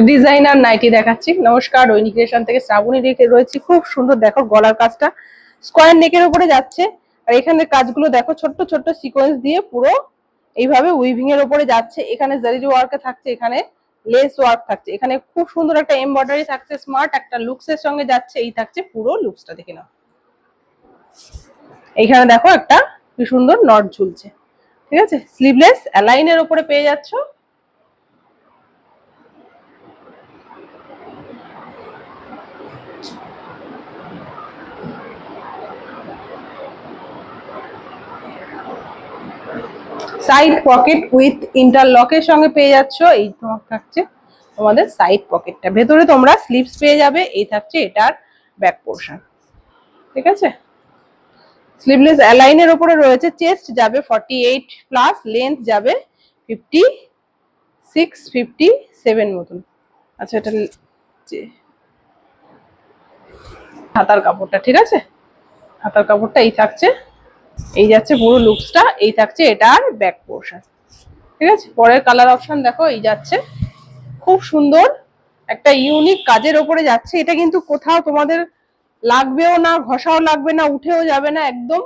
Designer nightie দেখাচ্ছি। নমস্কার, দৈনিক ক্রিয়েশন থেকে শ্রাবণী রেখে রয়েছি। খুব সুন্দর, দেখো গলার কাজটা স্কোয়ার নেকের উপরে যাচ্ছে, আর এখানে কাজগুলো দেখো ছোট্ট ছোট্ট সিকোয়েন্স দিয়ে পুরো এইভাবে উইভিং এর উপরে যাচ্ছে। এখানে জারি ওয়ার্ক থাকছে, এখানে লেস ওয়ার্ক থাকছে, এখানে খুব সুন্দর একটা এমব্রয়ডারি থাকছে, স্মার্ট একটা লুকস এর সঙ্গে যাচ্ছে। এই থাকছে পুরো লুকসটা, দেখে নাও। এইখানে দেখো একটা কি সুন্দর নট ঝুলছে, ঠিক আছে। স্লিভলেস অ্যালাইনের উপরে পেয়ে যাচ্ছ। সাইড পকেট উইথ ইন্টারলকের সঙ্গে পেয়ে যাচ্ছ। এই থাকছে তোমাদের সাইড পকেটটা, ভেতরে তোমরা স্লিভস পেয়ে যাবে। এই থাকছে এটার ব্যাক পোর্শন, ঠিক আছে। স্লিভলেস অ্যালাইনের উপরে রয়েছে। চেস্ট যাবে 48 প্লাস, লেন্থ যাবে 56 57 মতন। আচ্ছা, এটা হাতার কাপড়টা, ঠিক আছে। হাতার কাপড়টা এই থাকছে, এই যাচ্ছে পুরো লুকসটা। এই থাকছে এটার ব্যাক পোর্শন, ঠিক আছে। পরের কালার অপশন দেখো, এই যাচ্ছে খুব সুন্দর একটা ইউনিক কাজের ওপরে যাচ্ছে। এটা কিন্তু কোথাও তোমাদের লাগবেও না, ঘষাও লাগবে না, উঠেও যাবে না, একদম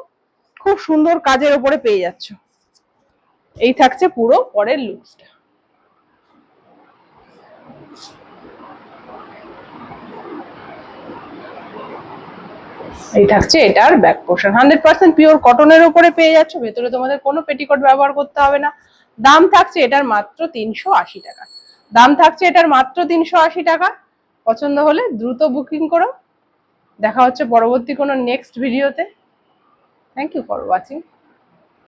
খুব সুন্দর কাজের ওপরে পেয়ে যাচ্ছ। এই থাকছে পুরো পরের লুকসটা। এই থাকছে এটার ব্যাক পোর্শন। 100% পিওর কটনের উপরে পেয়ে যাচ্ছ। ভেতরে তোমাদের কোনো পেটিকোট ব্যবহার করতে হবে না। দাম থাকছে এটার মাত্র 380 টাকা। দাম থাকছে এটার মাত্র 380 টাকা। পছন্দ হলে দ্রুত বুকিং করো। দেখা হচ্ছে পরবর্তী কোনো নেক্সট ভিডিওতে। Thank you for watching.